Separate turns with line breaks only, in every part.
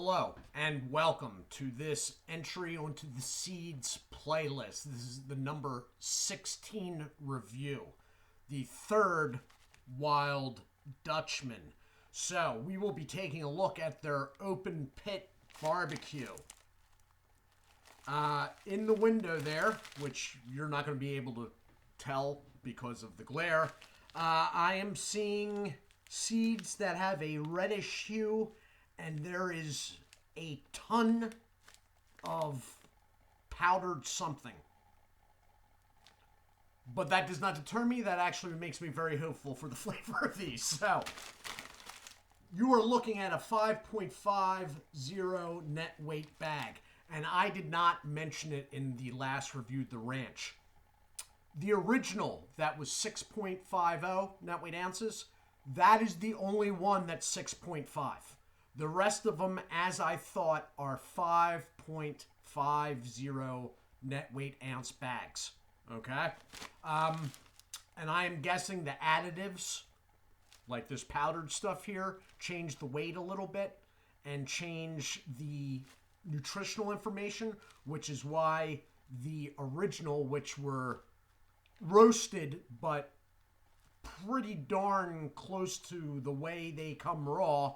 Hello and welcome to this entry onto the Seeds playlist. This is the number 16 review, the third Wild Dutchman. So we will be taking a look at their open pit barbecue. In the window there, which you're not going to be able to tell because of the glare, I am seeing seeds that have a reddish hue, and there is a ton of powdered something. But that does not deter me. That actually makes me very hopeful for the flavor of these. So, you are looking at a 5.50 net weight bag. And I did not mention it in the last review, the ranch. The original, that was 6.50 net weight ounces, that is the only one that's 6.5. The rest of them, as I thought, are 5.50 net weight ounce bags. Okay? And I am guessing the additives, like this powdered stuff here, change the weight a little bit and change the nutritional information, which is why the original, which were roasted but pretty darn close to the way they come raw,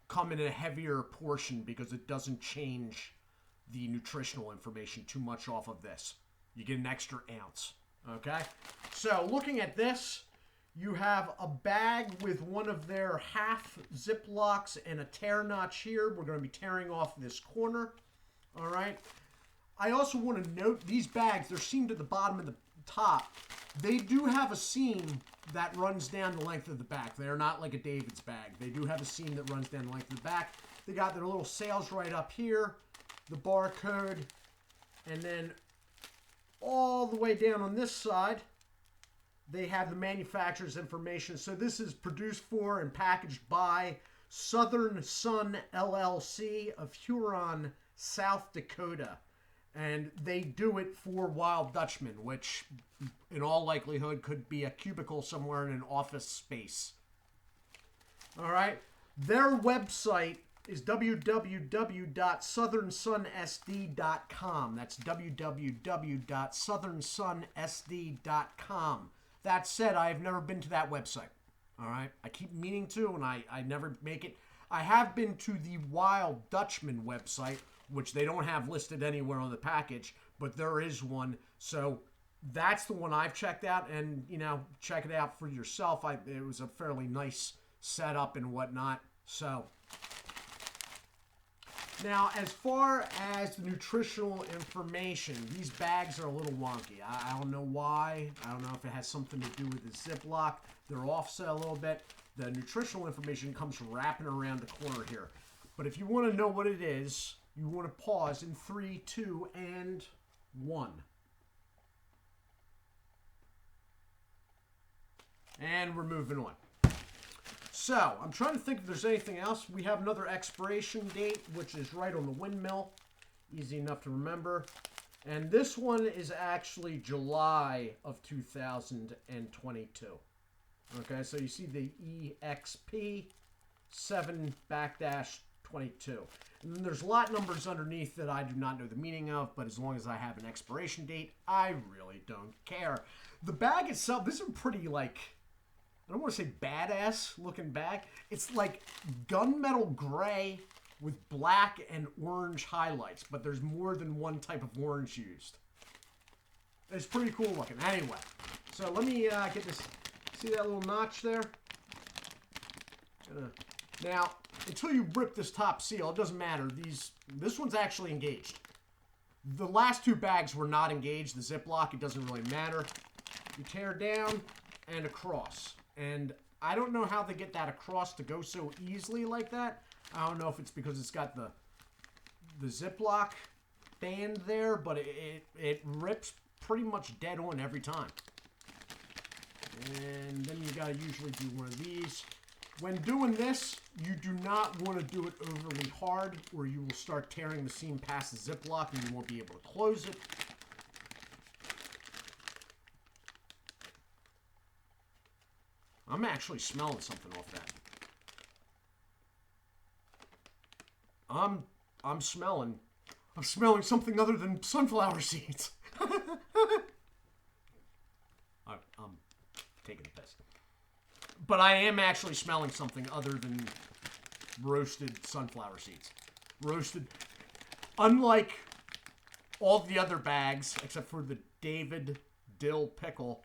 come in a heavier portion because it doesn't change the nutritional information too much off of this. You get an extra ounce. Okay? So looking at this, you have a bag with one of their half Ziplocs and a tear notch here. We're going to be tearing off this corner. All right? I also want to note these bags, they're seamed at the bottom and the top. They do have a seam that runs down the length of the back. They are not like a David's bag. They do have a seam that runs down the length of the back. They got their little sales right up here, the barcode, and then all the way down on this side, they have the manufacturer's information. So this is produced for and packaged by Southern Sun LLC of Huron, South Dakota. And they do it for Wild Dutchman, which in all likelihood could be a cubicle somewhere in an office space. All right. Their website is www.southernsunsd.com. That's www.southernsunsd.com. That said, I have never been to that website. All right. I keep meaning to, and I never make it. I have been to the Wild Dutchman website, which they don't have listed anywhere on the package, but there is one. So that's the one I've checked out, and, you know, check it out for yourself. It was a fairly nice setup and whatnot. So now, as far as the nutritional information, these bags are a little wonky. I don't know why. I don't know if it has something to do with the Ziploc. They're offset a little bit. The nutritional information comes wrapping around the corner here. But if you want to know what it is, you want to pause in 3, 2, and 1. And we're moving on. So, I'm trying to think if there's anything else. We have another expiration date, which is right on the windmill. Easy enough to remember. And this one is actually July of 2022. Okay, so you see the EXP 7-22. And then there's lot numbers underneath that I do not know the meaning of, but as long as I have an expiration date, I really don't care. The bag itself, this is pretty, like, I don't want to say badass looking bag. It's like gunmetal gray with black and orange highlights, but there's more than one type of orange used. It's pretty cool looking. Anyway, so let me get this. See that little notch there? Now, until you rip this top seal, it doesn't matter. This one's actually engaged. The last two bags were not engaged. The Ziploc, it doesn't really matter. You tear down and across. And I don't know how they get that across to go so easily like that. I don't know if it's because it's got the Ziploc band there, but it rips pretty much dead on every time. And then you gotta usually do one of these. When doing this, you do not want to do it overly hard, or you will start tearing the seam past the Ziploc and you won't be able to close it. I'm actually smelling something off that. I'm smelling. I'm smelling something other than sunflower seeds. I'm taking the piss. But I am actually smelling something other than roasted sunflower seeds. Roasted. Unlike all the other bags, except for the David Dill Pickle,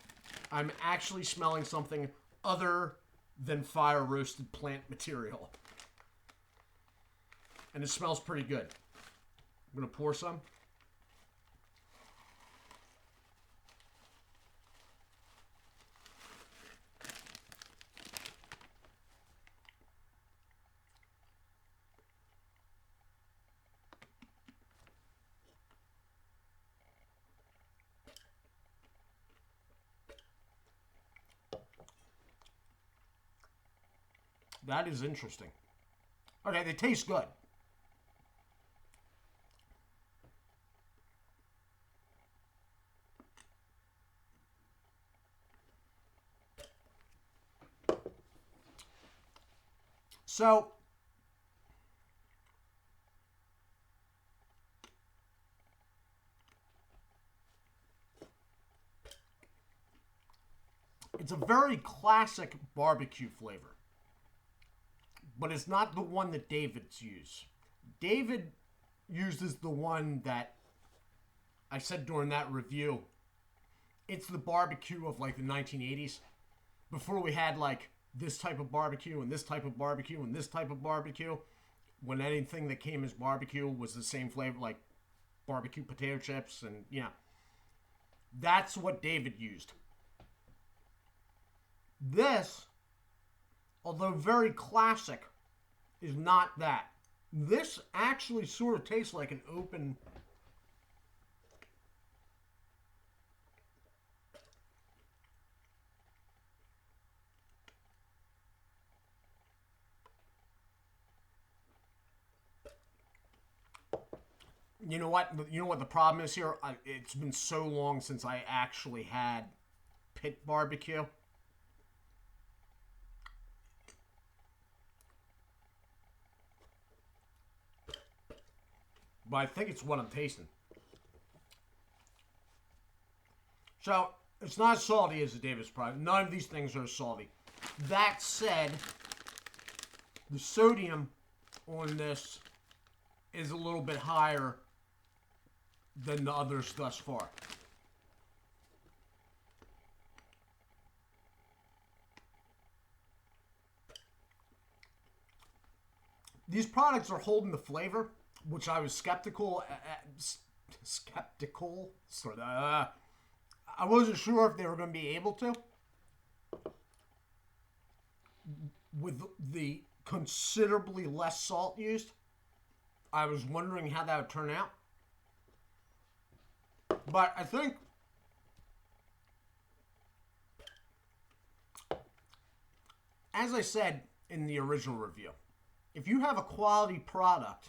I'm actually smelling something other than fire roasted plant material. And it smells pretty good. I'm going to pour some. That is interesting. Okay, they taste good. So, it's a very classic barbecue flavor. But it's not the one that David's used. David uses the one that I said during that review. It's the barbecue of like the 1980s. Before we had like this type of barbecue and this type of barbecue and this type of barbecue. When anything that came as barbecue was the same flavor, like barbecue potato chips and yeah. That's what David used. This, although very classic, is not that. This actually sort of tastes like an open... You know what? You know what the problem is here? It's been so long since I actually had pit barbecue. But I think it's what I'm tasting. So, it's not as salty as the Davis product. None of these things are salty. That said, the sodium on this is a little bit higher than the others thus far. These products are holding the flavor, which I was skeptical. I wasn't sure if they were going to be able to. With the considerably less salt used, I was wondering how that would turn out. But I think as I said in the original review, if you have a quality product,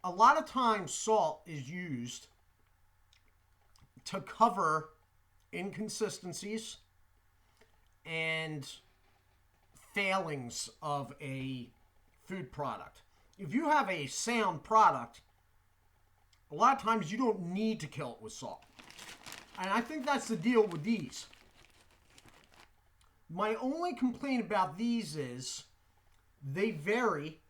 a lot of times salt is used to cover inconsistencies and failings of a food product. If you have a sound product, a lot of times you don't need to kill it with salt. And I think that's the deal with these. My only complaint about these is they vary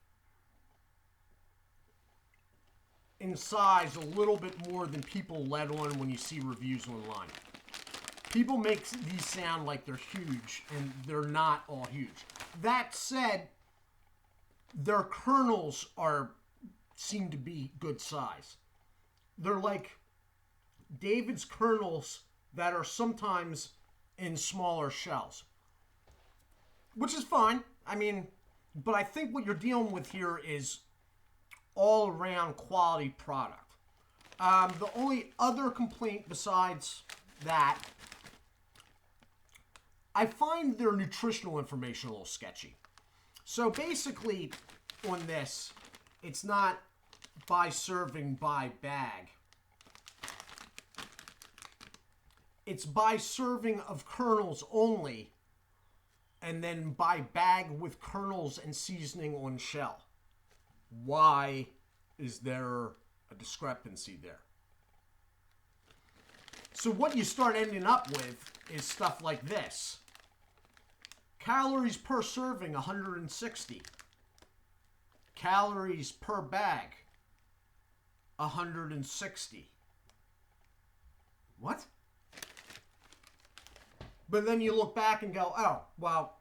in size a little bit more than people let on when you see reviews online. People make these sound like they're huge, and they're not all huge. That said, their kernels seem to be good size. They're like David's kernels that are sometimes in smaller shells, which is fine. I mean, but I think what you're dealing with here is all around quality product. The only other complaint besides that, I find their nutritional information a little sketchy. So basically on this, it's not by serving by bag. It's by serving of kernels only, and then by bag with kernels and seasoning on shell. Why is there a discrepancy there? So what you start ending up with is stuff like this. Calories per serving, 160. Calories per bag, 160. What? But then you look back and go, oh, well,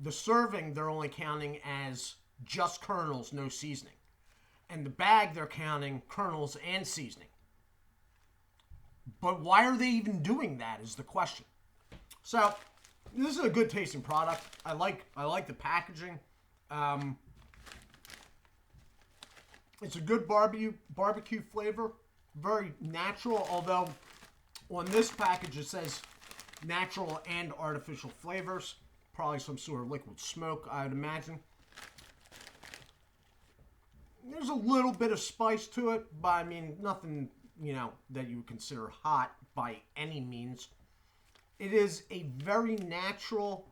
the serving they're only counting as just kernels, no seasoning. And the bag they're counting kernels and seasoning. But why are they even doing that is the question. So, this is a good tasting product. I like the packaging. It's a good barbecue flavor. Very natural, although on this package it says natural and artificial flavors. Probably some sort of liquid smoke, I would imagine. There's a little bit of spice to it, but I mean, nothing, that you would consider hot by any means. It is a very natural.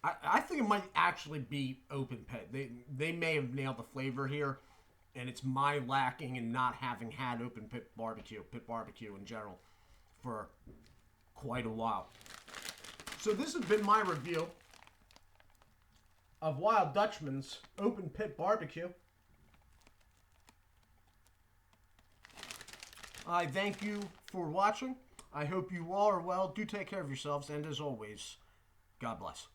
I think it might actually be open pit. They may have nailed the flavor here, and it's my lacking in not having had open pit barbecue in general, for quite a while. So this has been my review of Wild Dutchman's open pit barbecue. I thank you for watching. I hope you all are well. Do take care of yourselves, and as always, God bless.